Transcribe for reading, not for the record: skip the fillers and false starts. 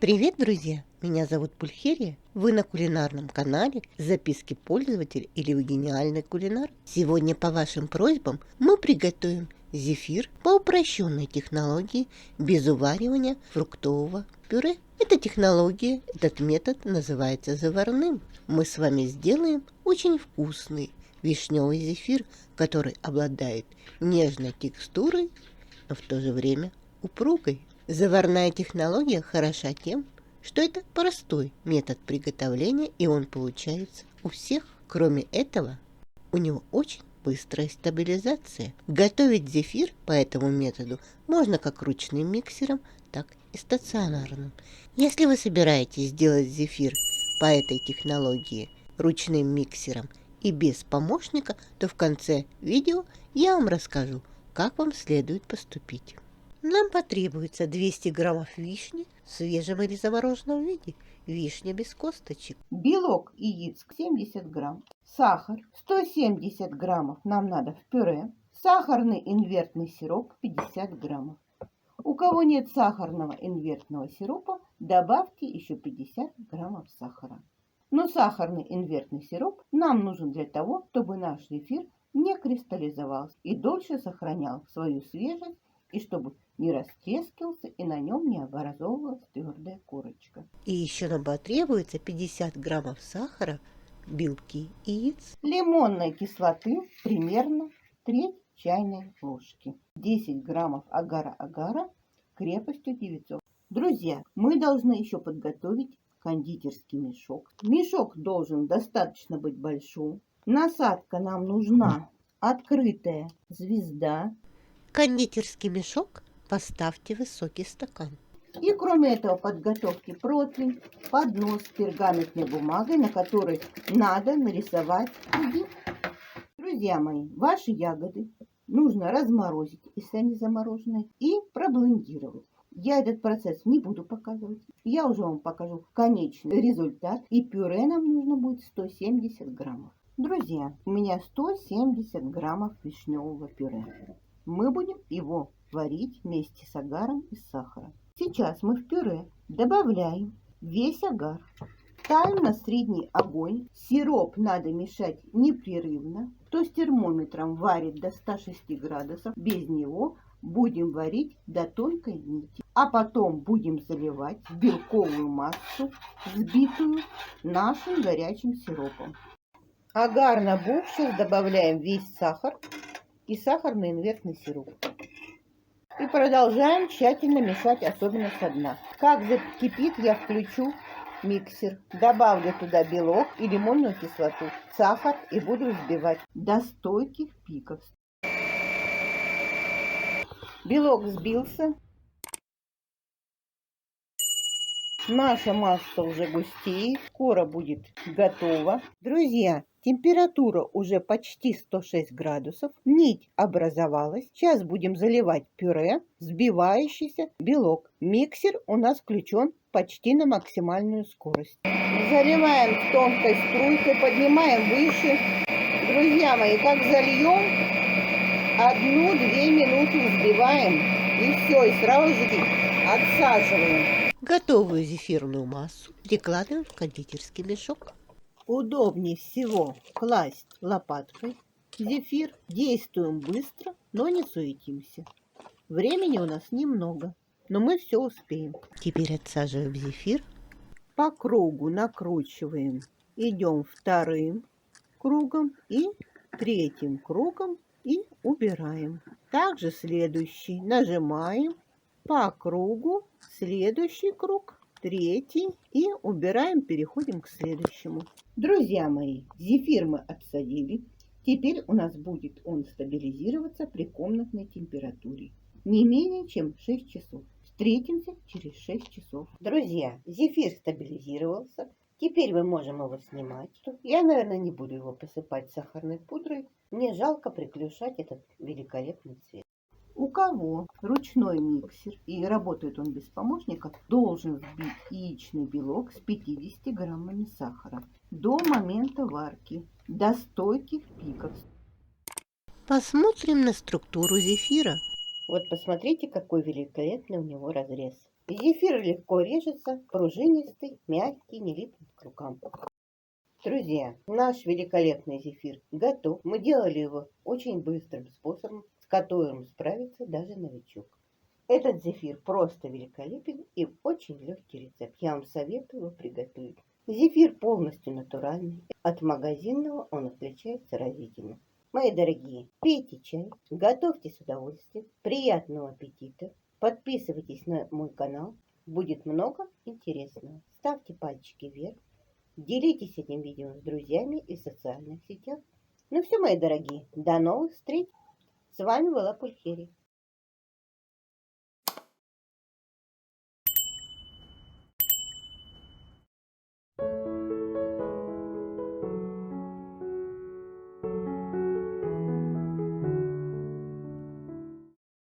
Привет, друзья! Меня зовут Пульхерия. Вы на кулинарном канале «Записки пользователя» или «Вы гениальный кулинар». Сегодня по вашим просьбам мы приготовим зефир по упрощенной технологии без уваривания фруктового пюре. Эта технология, этот метод называется заварным. Мы с вами сделаем очень вкусный вишневый зефир, который обладает нежной текстурой, но в то же время упругой. Заварная технология хороша тем, что это простой метод приготовления, и он получается у всех. Кроме этого, у него очень быстрая стабилизация. Готовить зефир по этому методу можно как ручным миксером, так и стационарным. Если вы собираетесь сделать зефир по этой технологии ручным миксером и без помощника, то в конце видео я вам расскажу, как вам следует поступить. Нам потребуется 200 граммов вишни в свежем или замороженном виде, вишня без косточек. Белок яиц 70 грамм, сахар 170 граммов нам надо в пюре, сахарный инвертный сироп 50 граммов. У кого нет сахарного инвертного сиропа, добавьте еще 50 граммов сахара. Но сахарный инвертный сироп нам нужен для того, чтобы наш зефир не кристаллизовался и дольше сохранял свою свежесть, и чтобы не растрескался и на нем не образовывалась твердая корочка. И еще нам потребуется 50 граммов сахара, белки и яиц. Лимонной кислоты примерно треть чайной ложки. 10 граммов агар-агара крепостью 900. Друзья, мы должны еще подготовить кондитерский мешок. Мешок должен достаточно быть большим. Насадка нам нужна открытая звезда. Кондитерский мешок поставьте в высокий стакан. И кроме этого подготовьте противень, поднос с пергаментной бумагой, на которой надо нарисовать круги. Друзья мои, ваши ягоды нужно разморозить, если они замороженные, и проблендировать. Я этот процесс не буду показывать. Я уже вам покажу конечный результат. И пюре нам нужно будет 170 граммов. Друзья, у меня 170 граммов вишневого пюре. Мы будем его варить вместе с агаром и сахаром. Сейчас мы в пюре добавляем весь агар. Ставим на средний огонь. Сироп надо мешать непрерывно. Кто с термометром варит до 106 градусов, без него будем варить до тонкой нити. А потом будем заливать в белковую массу, взбитую нашим горячим сиропом. Агар набухший, добавляем весь сахар и сахарный инвертный сироп. И продолжаем тщательно мешать, особенно со дна. Как закипит, я включу миксер. Добавлю туда белок и лимонную кислоту, сахар и буду взбивать до стойких пиков. Белок взбился. Наша масса уже густеет, скоро будет готова. Друзья, температура уже почти 106 градусов, нить образовалась. Сейчас будем заливать пюре, взбивающийся белок. Миксер у нас включен почти на максимальную скорость. Заливаем в тонкой струйкой, поднимаем выше. Друзья мои, как зальем, 1-2 минуты взбиваем и все, и сразу же отсаживаем. Готовую зефирную массу перекладываем в кондитерский мешок. Удобнее всего класть лопаткой зефир. Действуем быстро, но не суетимся. Времени у нас немного, но мы все успеем. Теперь отсаживаем зефир. По кругу накручиваем. Идем вторым кругом и третьим кругом и убираем. Также следующий нажимаем по кругу, следующий круг, третий и убираем, переходим к следующему. Друзья мои, зефир мы отсадили. Теперь у нас будет он стабилизироваться при комнатной температуре. Не менее чем 6 часов. Встретимся через 6 часов. Друзья, зефир стабилизировался. Теперь мы можем его снимать. Я, наверное, не буду его посыпать сахарной пудрой. Мне жалко приглушать этот великолепный цвет. У кого ручной миксер и работает он без помощника, должен взбить яичный белок с 50 граммами сахара до момента варки, до стойких пиков. Посмотрим на структуру зефира. Вот посмотрите, какой великолепный у него разрез. Зефир легко режется, пружинистый, мягкий, не липнет к рукам. Друзья, наш великолепный зефир готов. Мы делали его очень быстрым способом, с которым справится даже новичок. Этот зефир просто великолепен и очень легкий рецепт. Я вам советую его приготовить. Зефир полностью натуральный. От магазинного он отличается разительно. Мои дорогие, пейте чай, готовьте с удовольствием. Приятного аппетита. Подписывайтесь на мой канал. Будет много интересного. Ставьте пальчики вверх. Делитесь этим видео с друзьями и в социальных сетях. Ну все, мои дорогие, до новых встреч. С вами была Пульхерия.